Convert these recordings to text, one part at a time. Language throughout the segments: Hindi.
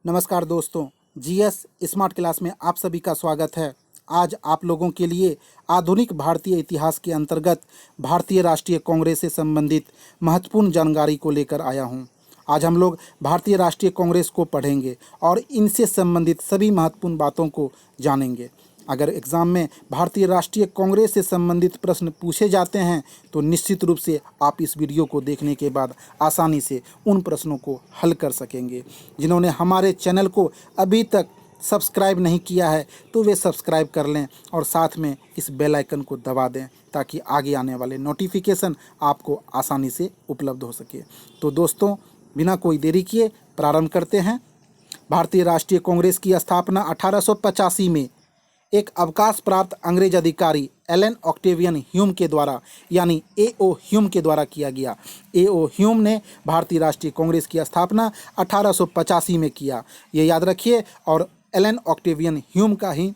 नमस्कार दोस्तों, जीएस स्मार्ट क्लास में आप सभी का स्वागत है। आज आप लोगों के लिए आधुनिक भारतीय इतिहास के अंतर्गत भारतीय राष्ट्रीय कांग्रेस से संबंधित महत्वपूर्ण जानकारी को लेकर आया हूं। आज हम लोग भारतीय राष्ट्रीय कांग्रेस को पढ़ेंगे और इनसे संबंधित सभी महत्वपूर्ण बातों को जानेंगे। अगर एग्ज़ाम में भारतीय राष्ट्रीय कांग्रेस से संबंधित प्रश्न पूछे जाते हैं तो निश्चित रूप से आप इस वीडियो को देखने के बाद आसानी से उन प्रश्नों को हल कर सकेंगे। जिन्होंने हमारे चैनल को अभी तक सब्सक्राइब नहीं किया है तो वे सब्सक्राइब कर लें और साथ में इस बेल आइकन को दबा दें ताकि आगे आने वाले नोटिफिकेशन आपको आसानी से उपलब्ध हो सके। तो दोस्तों, बिना कोई देरी किए प्रारंभ करते हैं। भारतीय राष्ट्रीय कांग्रेस की स्थापना 1885 में एक अवकाश प्राप्त अंग्रेज अधिकारी एलन ऑक्टेवियन ह्यूम के द्वारा यानी ए.ओ. ह्यूम के द्वारा किया गया। ए.ओ. ह्यूम ने भारतीय राष्ट्रीय कांग्रेस की स्थापना 1885 में किया। ये याद रखिए। और एलन ऑक्टेवियन ह्यूम का ही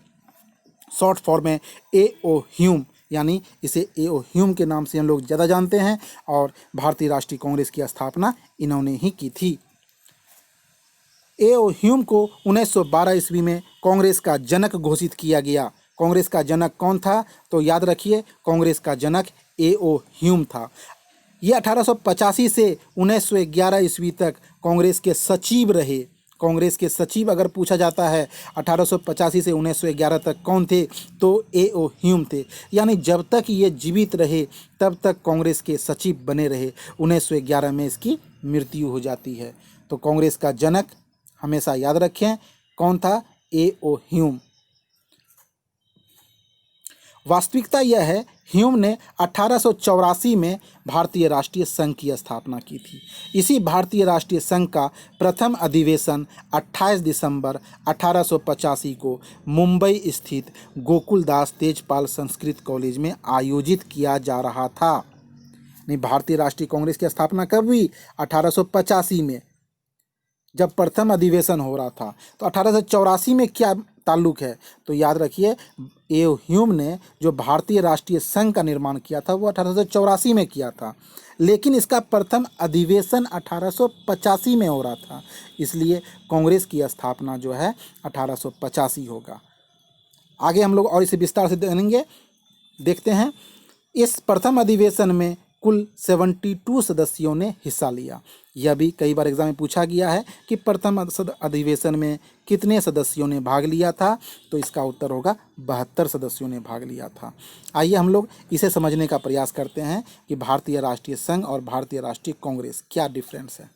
शॉर्ट फॉर्म है ए.ओ. ह्यूम, यानी इसे ए.ओ. ह्यूम के नाम से हम लोग ज़्यादा जानते हैं। और भारतीय राष्ट्रीय कांग्रेस की स्थापना इन्होंने ही की थी। ए.ओ. ह्यूम को 1912 ईस्वी में कांग्रेस का जनक घोषित किया गया। कांग्रेस का जनक कौन था? तो याद रखिए, कांग्रेस का जनक ए.ओ. ह्यूम था। ये 1885 से 1911 ईस्वी तक कांग्रेस के सचिव रहे। कांग्रेस के सचिव अगर पूछा जाता है 1885 से 1911 तक कौन थे, तो ए.ओ. ह्यूम थे। यानी जब तक ये जीवित रहे तब तक कांग्रेस के सचिव बने रहे। 1911 में इसकी मृत्यु हो जाती है। तो कांग्रेस का जनक हमेशा याद रखें कौन था? ए.ओ. ह्यूम। वास्तविकता यह है, ह्यूम ने 1884 में भारतीय राष्ट्रीय संघ की स्थापना की थी। इसी भारतीय राष्ट्रीय संघ का प्रथम अधिवेशन 28 दिसंबर 1885 को मुंबई स्थित गोकुलदास तेजपाल संस्कृत कॉलेज में आयोजित किया जा रहा था। नहीं, भारतीय राष्ट्रीय कांग्रेस की स्थापना कब हुई? 1885 में, जब प्रथम अधिवेशन हो रहा था। तो 1884 में क्या ताल्लुक है? तो याद रखिए, ए.ओ. ह्यूम ने जो भारतीय राष्ट्रीय संघ का निर्माण किया था वो 1884 में किया था, लेकिन इसका प्रथम अधिवेशन 1885 में हो रहा था। इसलिए कांग्रेस की स्थापना जो है 1885 होगा। आगे हम लोग और इसे विस्तार से जानेंगे। देखते हैं। इस प्रथम अधिवेशन में कुल 72 सदस्यों ने हिस्सा लिया। यह भी कई बार एग्जाम में पूछा गया है कि प्रथम अधिवेशन में कितने सदस्यों ने भाग लिया था, तो इसका उत्तर होगा 72 सदस्यों ने भाग लिया था। आइए हम लोग इसे समझने का प्रयास करते हैं कि भारतीय राष्ट्रीय संघ और भारतीय राष्ट्रीय कांग्रेस क्या डिफरेंस है।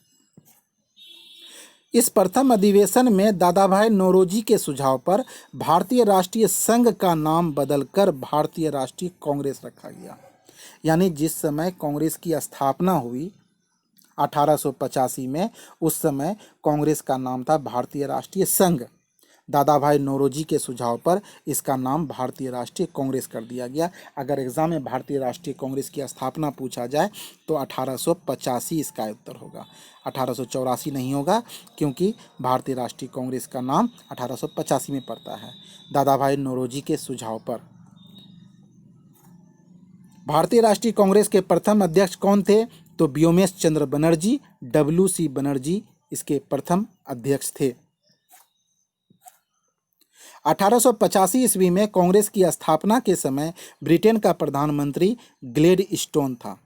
इस प्रथम अधिवेशन में दादा भाई नौरोजी के सुझाव पर भारतीय राष्ट्रीय संघ का नाम बदलकर भारतीय राष्ट्रीय कांग्रेस रखा गया। यानी जिस समय कांग्रेस की स्थापना हुई 1885 में, उस समय कांग्रेस का नाम था भारतीय राष्ट्रीय संघ। दादा भाई नौरोजी के सुझाव पर इसका नाम भारतीय राष्ट्रीय कांग्रेस कर दिया गया। अगर एग्जाम में भारतीय राष्ट्रीय कांग्रेस की स्थापना पूछा जाए तो 1885 इसका उत्तर होगा, 1884 नहीं होगा, क्योंकि भारतीय राष्ट्रीय कांग्रेस का नाम 1885 में पड़ता है दादा भाई नौरोजी के सुझाव पर। भारतीय राष्ट्रीय कांग्रेस के प्रथम अध्यक्ष कौन थे? तो व्योमेश चंद्र बनर्जी, W.C. बनर्जी इसके प्रथम अध्यक्ष थे। 1885 ईस्वी में कांग्रेस की स्थापना के समय ब्रिटेन का प्रधानमंत्री ग्लैडस्टोन था।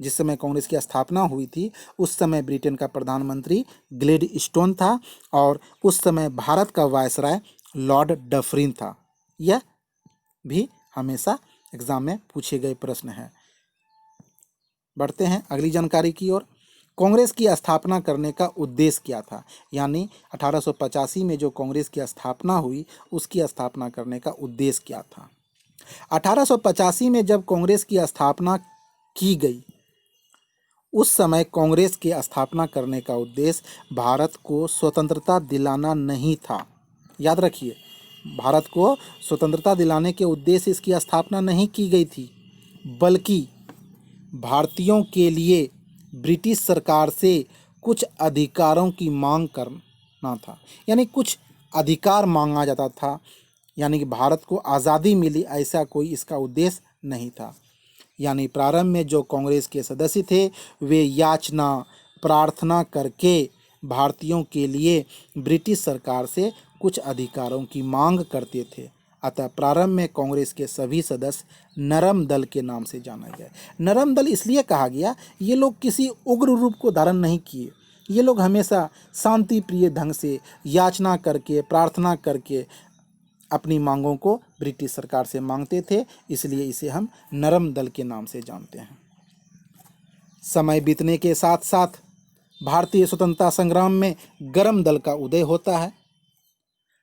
जिस समय कांग्रेस की स्थापना हुई थी उस समय ब्रिटेन का प्रधानमंत्री ग्लैडस्टोन था और उस समय भारत का वायसराय लॉर्ड डफरिन था। यह भी हमेशा एग्जाम में पूछे गए प्रश्न है। बढ़ते हैं अगली जानकारी की ओर। कांग्रेस की स्थापना करने का उद्देश्य क्या था? यानी 1885 में जो कांग्रेस की स्थापना हुई उसकी स्थापना करने का उद्देश्य क्या था? 1885 में जब कांग्रेस की स्थापना की गई उस समय कांग्रेस की स्थापना करने का उद्देश्य भारत को स्वतंत्रता दिलाना नहीं था। याद रखिए, भारत को स्वतंत्रता दिलाने के उद्देश्य इसकी स्थापना नहीं की गई थी, बल्कि भारतीयों के लिए ब्रिटिश सरकार से कुछ अधिकारों की मांग करना था। यानी कुछ अधिकार मांगा जाता था, यानी कि भारत को आज़ादी मिली, ऐसा कोई इसका उद्देश्य नहीं था। यानी प्रारंभ में जो कांग्रेस के सदस्य थे वे याचना प्रार्थना करके भारतीयों के लिए ब्रिटिश सरकार से कुछ अधिकारों की मांग करते थे। अतः प्रारंभ में कांग्रेस के सभी सदस्य नरम दल के नाम से जाना गया। नरम दल इसलिए कहा गया, ये लोग किसी उग्र रूप को धारण नहीं किए। ये लोग हमेशा शांति प्रिय ढंग से याचना करके, प्रार्थना करके अपनी मांगों को ब्रिटिश सरकार से मांगते थे, इसलिए इसे हम नरम दल के नाम से जानते हैं। समय बीतने के साथ साथ भारतीय स्वतंत्रता संग्राम में गरम दल का उदय होता है,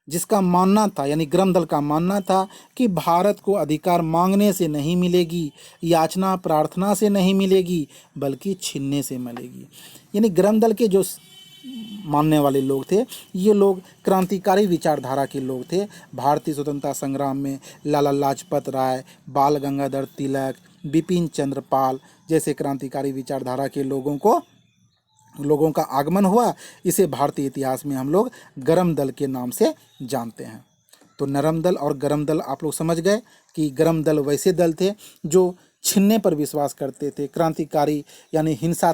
जिसका मानना था, यानी गरम दल का मानना था कि भारत को अधिकार मांगने से नहीं मिलेगी, याचना प्रार्थना से नहीं मिलेगी, बल्कि छीनने से मिलेगी। यानी गरम दल के जो मानने वाले लोग थे, ये लोग क्रांतिकारी विचारधारा के लोग थे। भारतीय स्वतंत्रता संग्राम में लाला लाजपत राय, बाल गंगाधर तिलक, बिपिन चंद्र पाल जैसे क्रांतिकारी विचारधारा के लोगों का आगमन हुआ। इसे भारतीय इतिहास में हम लोग गरम दल के नाम से जानते हैं। तो नरम दल और गरम दल आप लोग समझ गए कि गरम दल वैसे दल थे जो छीनने पर विश्वास करते थे, क्रांतिकारी यानी हिंसा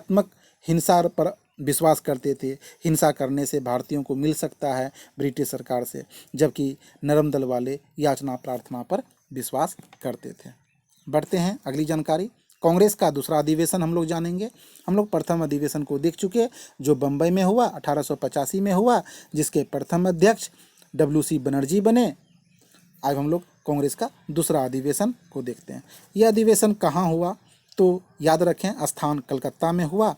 पर विश्वास करते थे। हिंसा करने से भारतीयों को मिल सकता है ब्रिटिश सरकार से, जबकि नरम दल वाले याचना प्रार्थना पर विश्वास करते थे। बढ़ते हैं अगली जानकारी। कांग्रेस का दूसरा अधिवेशन हम लोग जानेंगे। हम लोग प्रथम अधिवेशन को देख चुके, जो बम्बई में हुआ 1885 में हुआ, जिसके प्रथम अध्यक्ष WC बनर्जी बने। अब हम लोग कांग्रेस का दूसरा अधिवेशन को देखते हैं। यह अधिवेशन कहाँ हुआ, तो याद रखें स्थान कलकत्ता में हुआ।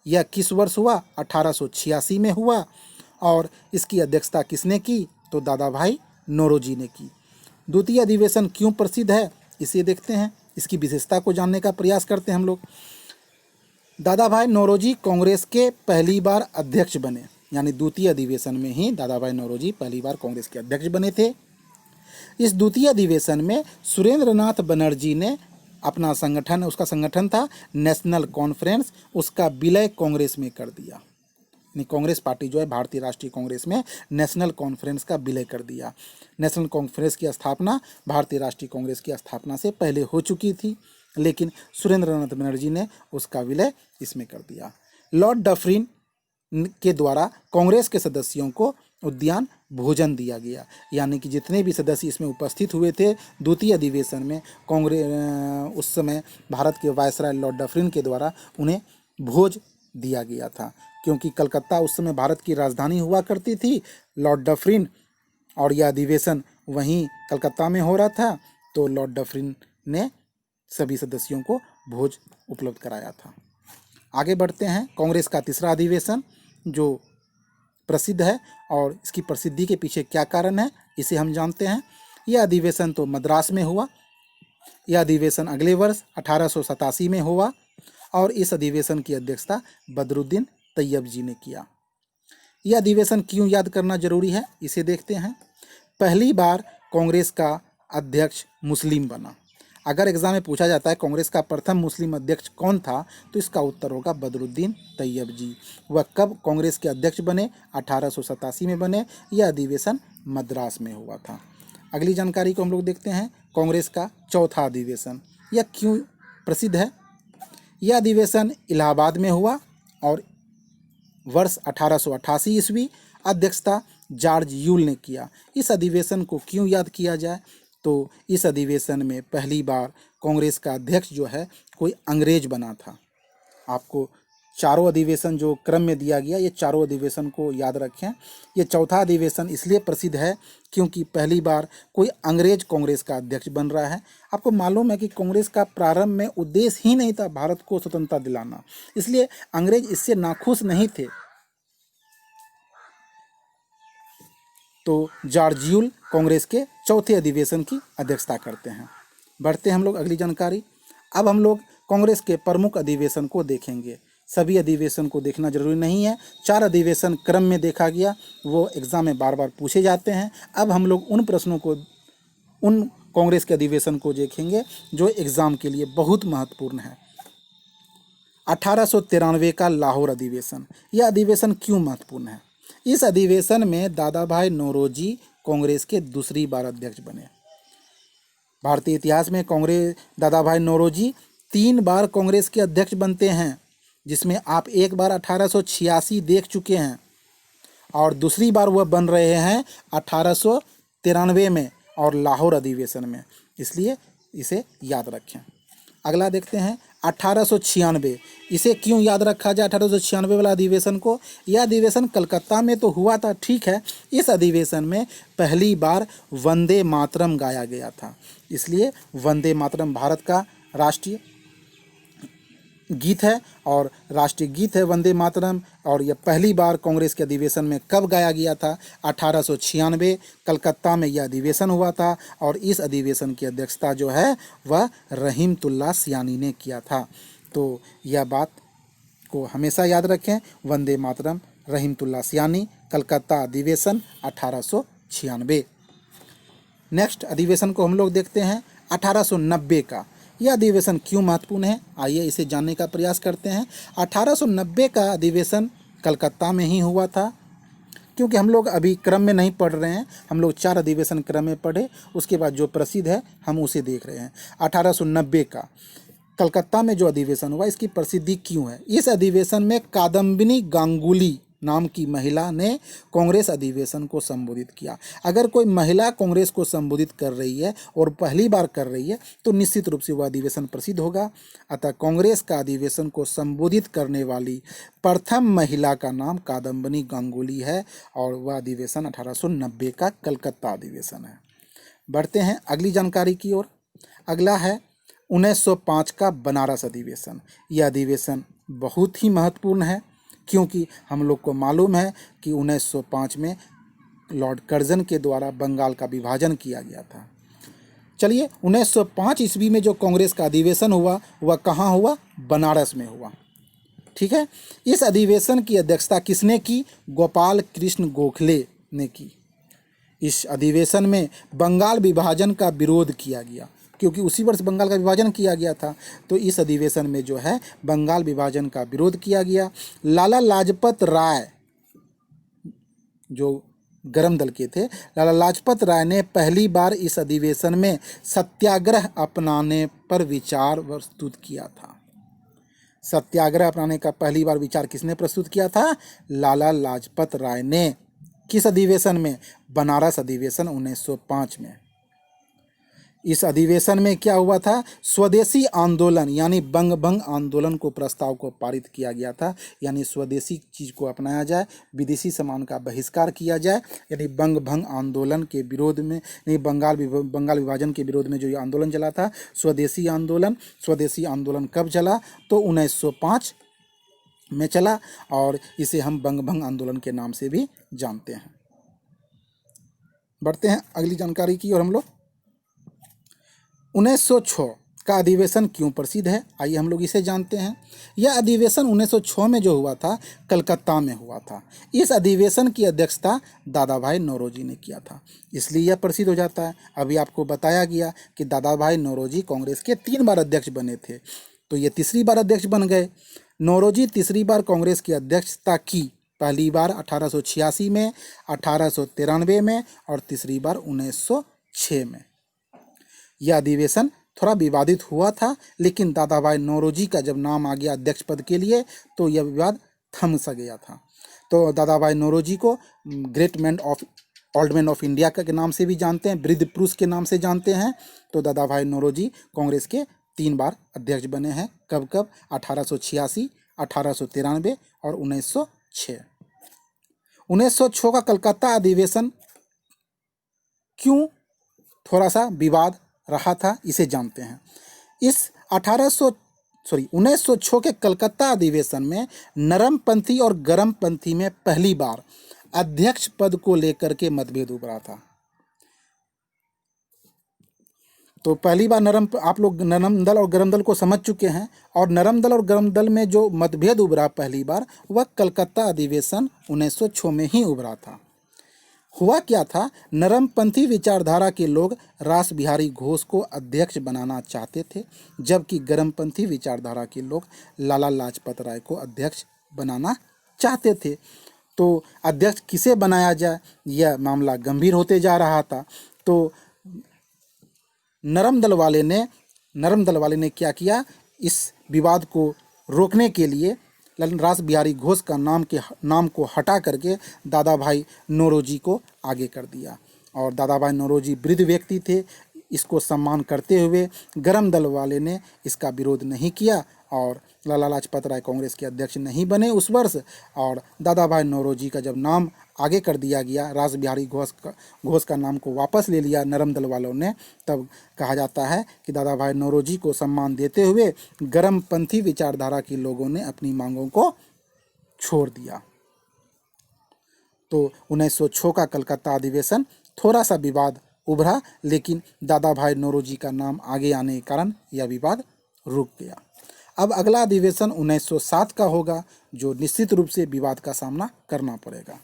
यह किस वर्ष हुआ, 1886 में हुआ। और इसकी अध्यक्षता किसने की, तो दादा भाई नौरोजी ने की। द्वितीय अधिवेशन क्यों प्रसिद्ध है, इसे देखते हैं, इसकी विशेषता को जानने का प्रयास करते हैं हम लोग। दादा भाई नौरोजी कांग्रेस के पहली बार अध्यक्ष बने, यानी द्वितीय अधिवेशन में ही दादा भाई नौरोजी पहली बार कांग्रेस के अध्यक्ष बने थे। इस द्वितीय अधिवेशन में सुरेंद्र नाथ बनर्जी ने अपना संगठन, उसका संगठन था नेशनल कॉन्फ्रेंस, उसका विलय कांग्रेस में कर दिया। यानी कांग्रेस पार्टी जो है भारतीय राष्ट्रीय कांग्रेस में नेशनल कॉन्फ्रेंस का विलय कर दिया। नेशनल कॉन्फ्रेंस की स्थापना भारतीय राष्ट्रीय कांग्रेस की स्थापना से पहले हो चुकी थी, लेकिन सुरेंद्र नाथ बनर्जी ने उसका विलय इसमें कर दिया। लॉर्ड डफरिन के द्वारा कांग्रेस के सदस्यों को उद्यान भोजन दिया गया, यानी कि जितने भी सदस्य इसमें उपस्थित हुए थे द्वितीय अधिवेशन में, कांग्रेस उस समय भारत के वायसराय लॉर्ड डफरिन के द्वारा उन्हें भोज दिया गया था, क्योंकि कलकत्ता उस समय भारत की राजधानी हुआ करती थी। लॉर्ड डफरिन और यह अधिवेशन वहीं कलकत्ता में हो रहा था, तो लॉर्ड डफरिन ने सभी सदस्यों को भोज उपलब्ध कराया था। आगे बढ़ते हैं। कांग्रेस का तीसरा अधिवेशन जो प्रसिद्ध है और इसकी प्रसिद्धि के पीछे क्या कारण है, इसे हम जानते हैं। यह अधिवेशन तो मद्रास में हुआ। यह अधिवेशन अगले वर्ष 1887 में हुआ और इस अधिवेशन की अध्यक्षता बदरुद्दीन तैयब जी ने किया। यह अधिवेशन क्यों याद करना जरूरी है, इसे देखते हैं। पहली बार कांग्रेस का अध्यक्ष मुस्लिम बना। अगर एग्जाम में पूछा जाता है कांग्रेस का प्रथम मुस्लिम अध्यक्ष कौन था, तो इसका उत्तर होगा बदरुद्दीन तैयब जी। वह कब कांग्रेस के अध्यक्ष बने, 1887 में बने। यह अधिवेशन मद्रास में हुआ था। अगली जानकारी को हम लोग देखते हैं। कांग्रेस का चौथा अधिवेशन, यह क्यों प्रसिद्ध है। यह अधिवेशन इलाहाबाद में हुआ और वर्ष 1888 ईस्वी। अध्यक्षता जॉर्ज यूल ने किया। इस अधिवेशन को क्यों याद किया जाए, तो इस अधिवेशन में पहली बार कांग्रेस का अध्यक्ष जो है कोई अंग्रेज बना था। आपको चारों अधिवेशन जो क्रम में दिया गया, ये चारों अधिवेशन को याद रखें। ये चौथा अधिवेशन इसलिए प्रसिद्ध है क्योंकि पहली बार कोई अंग्रेज कांग्रेस का अध्यक्ष बन रहा है। आपको मालूम है कि कांग्रेस का प्रारंभ में उद्देश्य ही नहीं था भारत को स्वतंत्रता दिलाना, इसलिए अंग्रेज इससे नाखुश नहीं थे। तो जॉर्ज यूल कांग्रेस के चौथे अधिवेशन की अध्यक्षता करते हैं। बढ़ते हैं हम लोग अगली जानकारी। अब हम लोग कांग्रेस के प्रमुख अधिवेशन को देखेंगे। सभी अधिवेशन को देखना जरूरी नहीं है। 4 अधिवेशन क्रम में देखा गया, वो एग्जाम में बार बार पूछे जाते हैं। अब हम लोग उन प्रश्नों को, उन कांग्रेस के अधिवेशन को देखेंगे जो एग्जाम के लिए बहुत महत्वपूर्ण है। 1893 का लाहौर अधिवेशन। यह अधिवेशन क्यों महत्वपूर्ण है। इस अधिवेशन में दादा भाई नौरोजी कांग्रेस के दूसरी बार अध्यक्ष बने। भारतीय इतिहास में दादा भाई नौरोजी 3 बार कांग्रेस के अध्यक्ष बनते हैं, जिसमें आप एक बार 1886 देख चुके हैं। और दूसरी बार वह बन रहे हैं 1893 में और लाहौर अधिवेशन में, इसलिए इसे याद रखें। अगला देखते हैं 1896। इसे क्यों याद रखा जाए 1896 वाला अधिवेशन को? यह अधिवेशन कलकत्ता में तो हुआ था, ठीक है। इस अधिवेशन में पहली बार वंदे मातरम गाया गया था, इसलिए वंदे मातरम भारत का राष्ट्रीय गीत है और राष्ट्रीय गीत है वंदे मातरम। और यह पहली बार कांग्रेस के अधिवेशन में कब गाया गया था? 1896 कलकत्ता में यह अधिवेशन हुआ था और इस अधिवेशन की अध्यक्षता जो है वह रहीमतुल्लाह सियानी ने किया था। तो यह बात को हमेशा याद रखें, वंदे मातरम, रहीमतुल्लाह सियानी, कलकत्ता अधिवेशन 1896। नेक्स्ट अधिवेशन को हम लोग देखते हैं 1890 का। यह अधिवेशन क्यों महत्वपूर्ण है, आइए इसे जानने का प्रयास करते हैं। 1890 का अधिवेशन कलकत्ता में ही हुआ था। क्योंकि हम लोग अभी क्रम में नहीं पढ़ रहे हैं, हम लोग 4 अधिवेशन क्रम में पढ़े, उसके बाद जो प्रसिद्ध है हम उसे देख रहे हैं। 1890 का कलकत्ता में जो अधिवेशन हुआ, इसकी प्रसिद्धि क्यों है? इस अधिवेशन में कादम्बिनी गांगुली नाम की महिला ने कांग्रेस अधिवेशन को संबोधित किया। अगर कोई महिला कांग्रेस को संबोधित कर रही है और पहली बार कर रही है तो निश्चित रूप से वह अधिवेशन प्रसिद्ध होगा। अतः कांग्रेस का अधिवेशन को संबोधित करने वाली प्रथम महिला का नाम कादम्बिनी गांगुली है और वह अधिवेशन 1890 का कलकत्ता अधिवेशन है। बढ़ते हैं अगली जानकारी की ओर। अगला है 1905 का बनारस अधिवेशन। यह अधिवेशन बहुत ही महत्वपूर्ण है क्योंकि हम लोग को मालूम है कि 1905 में लॉर्ड कर्जन के द्वारा बंगाल का विभाजन किया गया था। चलिए 1905 ईस्वी में जो कांग्रेस का अधिवेशन हुआ वह कहाँ हुआ? बनारस में हुआ, ठीक है। इस अधिवेशन की अध्यक्षता किसने की? गोपाल कृष्ण गोखले ने की। इस अधिवेशन में बंगाल विभाजन का विरोध किया गया क्योंकि उसी वर्ष बंगाल का विभाजन किया गया था। तो इस अधिवेशन में जो है बंगाल विभाजन का विरोध किया गया। लाला लाजपत राय जो गरम दल के थे, लाला लाजपत राय ने पहली बार इस अधिवेशन में सत्याग्रह अपनाने पर विचार प्रस्तुत किया था। सत्याग्रह अपनाने का पहली बार विचार किसने प्रस्तुत किया था? लाला लाजपत राय ने। किस अधिवेशन में? बनारस अधिवेशन 1905 में। इस अधिवेशन में क्या हुआ था? स्वदेशी आंदोलन यानी बंग भंग आंदोलन को प्रस्ताव को पारित किया गया था, यानी स्वदेशी चीज़ को अपनाया जाए, विदेशी सामान का बहिष्कार किया जाए, यानी बंग भंग आंदोलन के विरोध में, नहीं बंगाल विभाजन के विरोध में जो ये आंदोलन चला था स्वदेशी आंदोलन। स्वदेशी आंदोलन कब चला? तो 1905 में चला और इसे हम बंग भंग आंदोलन के नाम से भी जानते हैं। बढ़ते हैं अगली जानकारी की और हम लोग 1906 का अधिवेशन क्यों प्रसिद्ध है, आइए हम लोग इसे जानते हैं। यह अधिवेशन 1906 में जो हुआ था कलकत्ता में हुआ था। इस अधिवेशन की अध्यक्षता दादा भाई नौरोजी ने किया था, इसलिए यह प्रसिद्ध हो जाता है। अभी आपको बताया गया कि दादा भाई नौरोजी कांग्रेस के 3 बार अध्यक्ष बने थे, तो ये तीसरी बार अध्यक्ष बन गए। नौरोजी तीसरी बार कांग्रेस की अध्यक्षता की, पहली बार 1886 में, 1893 में और तीसरी बार 1906 में। यह अधिवेशन थोड़ा विवादित हुआ था, लेकिन दादा भाई नौरोजी का जब नाम आ गया अध्यक्ष पद के लिए तो यह विवाद थम सा गया था। तो दादा भाई नौरोजी को great man of old man of India के नाम से भी जानते हैं, वृद्ध पुरुष के नाम से जानते हैं। तो दादा भाई नौरोजी कांग्रेस के 3 बार अध्यक्ष बने हैं। कब कब? 1886, 1893 और 1906। 1906 का कलकत्ता अधिवेशन क्यों थोड़ा सा विवाद रहा था, इसे जानते हैं। इस 1906 के कलकत्ता अधिवेशन में नरमपंथी और गरमपंथी में पहली बार अध्यक्ष पद को लेकर के मतभेद उभरा था। तो पहली बार आप लोग नरम दल और गरम दल को समझ चुके हैं, और नरम दल और गरम दल में जो मतभेद उभरा पहली बार वह कलकत्ता अधिवेशन 1906 में ही उभरा था। हुआ क्या था? नरमपंथी विचारधारा के लोग रास बिहारी घोष को अध्यक्ष बनाना चाहते थे, जबकि गरमपंथी विचारधारा के लोग लाला लाजपत राय को अध्यक्ष बनाना चाहते थे। तो अध्यक्ष किसे बनाया जाए, यह मामला गंभीर होते जा रहा था। तो नरम दल वाले ने क्या किया? इस विवाद को रोकने के लिए रास बिहारी घोष का नाम को हटा करके दादा भाई नौरोजी को आगे कर दिया। और दादा भाई नौरोजी वृद्ध व्यक्ति थे, इसको सम्मान करते हुए गरम दल वाले ने इसका विरोध नहीं किया और लाला लाजपत राय कांग्रेस के अध्यक्ष नहीं बने उस वर्ष। और दादा भाई नौरोजी का जब नाम आगे कर दिया गया, रास बिहारी घोष का नाम को वापस ले लिया नरम दल वालों ने, तब कहा जाता है कि दादा भाई नौरोजी को सम्मान देते हुए गरमपंथी विचारधारा के लोगों ने अपनी मांगों को छोड़ दिया। तो 1906 का कलकत्ता अधिवेशन थोड़ा सा विवाद उभरा, लेकिन दादा भाई नौरोजी का नाम आगे आने के कारण यह विवाद रुक गया। अब अगला अधिवेशन 1907 का होगा, जो निश्चित रूप से विवाद का सामना करना पड़ेगा।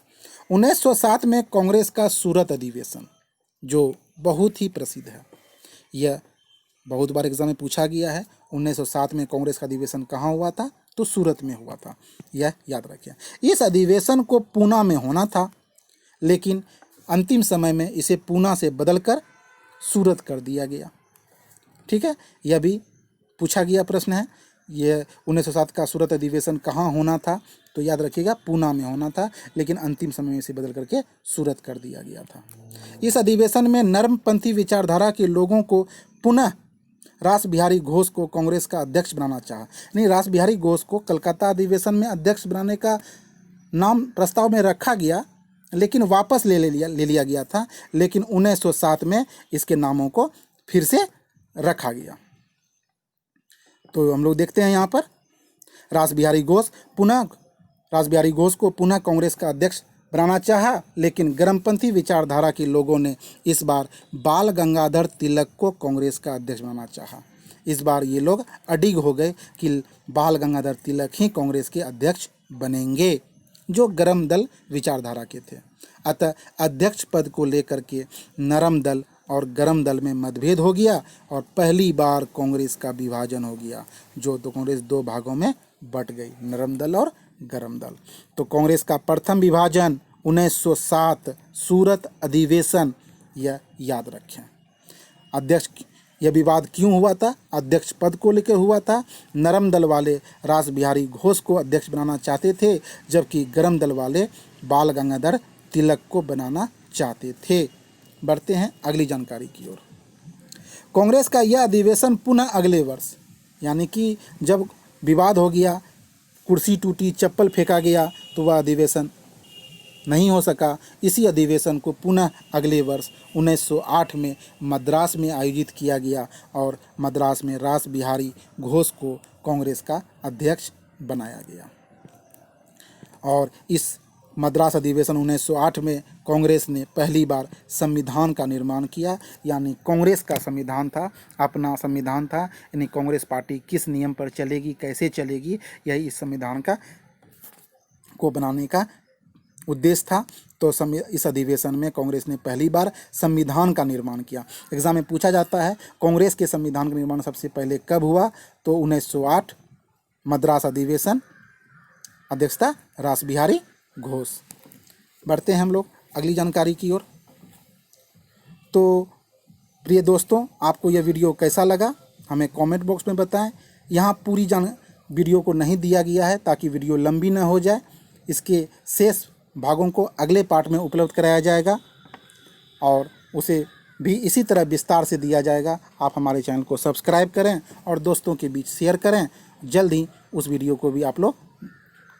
1907 में कांग्रेस का सूरत अधिवेशन, जो बहुत ही प्रसिद्ध है, यह बहुत बार एग्जाम में पूछा गया है। 1907 में कांग्रेस का अधिवेशन कहाँ हुआ था? तो सूरत में हुआ था, यह याद रखिए। इस अधिवेशन को पूना में होना था, लेकिन अंतिम समय में इसे पूना से बदलकर सूरत कर दिया गया। ठीक है, यह भी पूछा गया प्रश्न है। यह 1907 का सूरत अधिवेशन कहाँ होना था? तो याद रखिएगा पूना में होना था, लेकिन अंतिम समय में इसे बदल करके सूरत कर दिया गया था। इस अधिवेशन में नरमपंथी विचारधारा के लोगों को पुनः रास बिहारी घोष को कांग्रेस का अध्यक्ष बनाना चाहा। नहीं, रास बिहारी घोष को कलकत्ता अधिवेशन में अध्यक्ष बनाने का नाम प्रस्ताव में रखा गया, लेकिन वापस ले लिया गया था। लेकिन 1907 में इसके नामों को फिर से रखा गया। तो हम लोग देखते हैं यहाँ पर रास बिहारी घोष को पुनः कांग्रेस का अध्यक्ष बनाना चाहा, लेकिन गरमपंथी विचारधारा के लोगों ने इस बार बाल गंगाधर तिलक को कांग्रेस का अध्यक्ष बनाना चाहा। इस बार ये लोग अडिग हो गए कि बाल गंगाधर तिलक ही कांग्रेस के अध्यक्ष बनेंगे, जो गरम दल विचारधारा के थे। अतः अध्यक्ष पद को लेकर के नरम दल और गरम दल में मतभेद हो गया और पहली बार कांग्रेस का विभाजन हो गया, जो तो कांग्रेस दो भागों में बट गई, नरम दल और गरम दल। तो कांग्रेस का प्रथम विभाजन 1907 सूरत अधिवेशन, यह याद रखें। अध्यक्ष, यह विवाद क्यों हुआ था? अध्यक्ष पद को लेकर हुआ था। नरम दल वाले रास बिहारी घोष को अध्यक्ष बनाना चाहते थे, जबकि गरम दल वाले बाल गंगाधर तिलक को बनाना चाहते थे। बढ़ते हैं अगली जानकारी की ओर। कांग्रेस का यह अधिवेशन पुनः अगले वर्ष, यानी कि जब विवाद हो गया, कुर्सी टूटी, चप्पल फेंका गया, तो वह अधिवेशन नहीं हो सका। इसी अधिवेशन को पुनः अगले वर्ष 1908 में मद्रास में आयोजित किया गया और मद्रास में रास बिहारी घोष को कांग्रेस का अध्यक्ष बनाया गया। और इस मद्रास अधिवेशन 1908 में कांग्रेस ने पहली बार संविधान का निर्माण किया, यानी कांग्रेस का संविधान था, अपना संविधान था। यानी कांग्रेस पार्टी किस नियम पर चलेगी, कैसे चलेगी, यही इस संविधान को बनाने का उद्देश्य था। तो इस अधिवेशन में कांग्रेस ने पहली बार संविधान का निर्माण किया। एग्जाम में पूछा जाता है कांग्रेस के संविधान का निर्माण सबसे पहले कब हुआ? तो 1908 मद्रास अधिवेशन, अध्यक्षता रास बिहारी घोष। बढ़ते हैं हम लोग अगली जानकारी की ओर। तो प्रिय दोस्तों, आपको यह वीडियो कैसा लगा हमें कमेंट बॉक्स में बताएं। यहाँ पूरी वीडियो को नहीं दिया गया है ताकि वीडियो लंबी न हो जाए। इसके शेष भागों को अगले पार्ट में उपलब्ध कराया जाएगा और उसे भी इसी तरह विस्तार से दिया जाएगा। आप हमारे चैनल को सब्सक्राइब करें और दोस्तों के बीच शेयर करें। जल्द ही उस वीडियो को भी आप लोग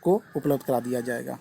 को उपलब्ध करा दिया जाएगा।